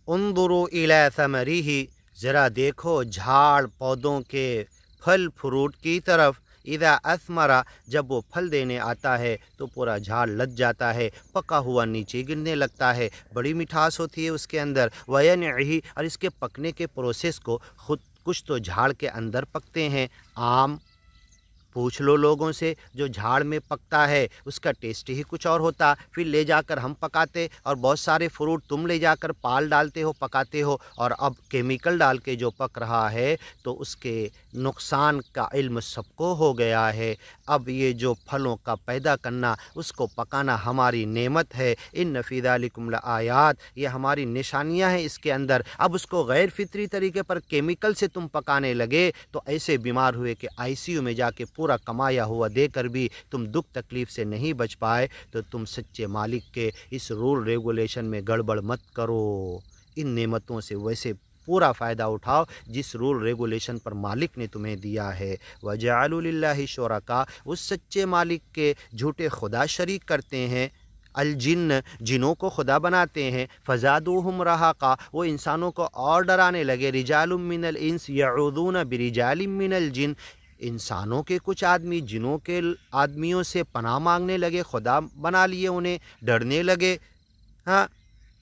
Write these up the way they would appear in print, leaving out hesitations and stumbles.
उन्ज़ुरू इला समरिही, ज़रा देखो झाड़ पौधों के फल फ्रूट की तरफ। इज़ा असमरा, जब वो फल देने आता है तो पूरा झाड़ लद जाता है, पका हुआ नीचे गिरने लगता है, बड़ी मिठास होती है उसके अंदर। वयनही, और इसके पकने के प्रोसेस को खुद कुछ तो झाड़ के अंदर पकते हैं। आम पूछ लो लोगों से, जो झाड़ में पकता है उसका टेस्ट ही कुछ और होता, फिर ले जाकर हम पकाते, और बहुत सारे फ्रूट तुम ले जाकर पाल डालते हो, पकाते हो, और अब केमिकल डाल के जो पक रहा है तो उसके नुकसान का इल्म सबको हो गया है। अब ये जो फलों का पैदा करना, उसको पकाना हमारी नेमत है। इन फ़ी ज़ालिकुम लआयात, ये हमारी निशानियाँ हैं इसके अंदर। अब उसको गैर फितरी तरीके पर केमिकल से तुम पकाने लगे तो ऐसे बीमार हुए कि आईसीयू में जाके पूरा कमाया हुआ देकर भी तुम दुख तकलीफ़ से नहीं बच पाए। तो तुम सच्चे मालिक के इस रूल रेगुलेशन में गड़बड़ मत करो। इन नेमतों से वैसे पूरा फ़ायदा उठाओ जिस रूल रेगुलेशन पर मालिक ने तुम्हें दिया है। वजअलू लिल्लाहि शुरका, उस सच्चे मालिक के झूठे खुदा शरीक करते हैं। अलजिन्न, जिनों को खुदा बनाते हैं। फ़ज़ादूहुम रहाक़ा, वो इंसानों को और डराने लगे। रिजालुम मिनल इंस यऊज़ून बिरिजालिम मिनल जिन, इंसानों के कुछ आदमी जिनों के आदमियों से पनाह मांगने लगे, खुदा बना लिए उन्हें, डरने लगे, हाँ,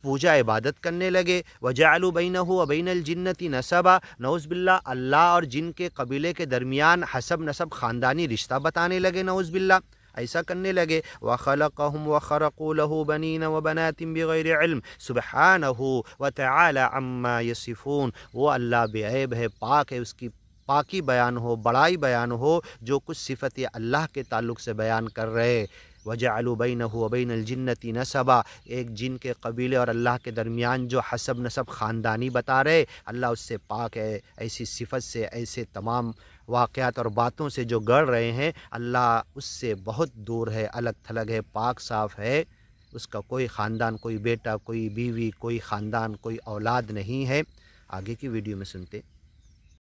पूजा इबादत करने लगे। वजअलू बैनहु व बैनल जिन्नति नसबा, नऊज़ बिल्लाह, अल्लाह और जिन के कबीले के दरमियान हसब नसब ख़ानदानी रिश्ता बताने लगे, नऊज़ बिल्लाह, ऐसा करने लगे। व खलक़हुम व खरक़ू लहू बनीन व बनातिन बिग़ैरि इल्म सुब्हानहू व तआला अम्मा यसिफ़ून, वो अल्लाह बेऐब है, पाक है, उसकी पाकी बयान हो, बड़ाई बयान हो, जो कुछ सिफ़त अल्लाह के ताल्लुक़ से बयान कर रहे। वजअलू बैनहु व बैनल जिन्नति नसबा, एक जिन के कबीले और अल्लाह के दरमियान जो हसब नसब ख़ानदानी बता रहे, अल्लाह उससे पाक है, ऐसी सिफ़त से, ऐसे तमाम वाक़यात और बातों से जो गढ़ रहे हैं, अल्लाह उससे बहुत दूर है, अलग थलग है, पाक साफ़ है। उसका कोई ख़ानदान, कोई बेटा, कोई बीवी, कोई ख़ानदान, कोई औलाद नहीं है। आगे की वीडियो में सुनते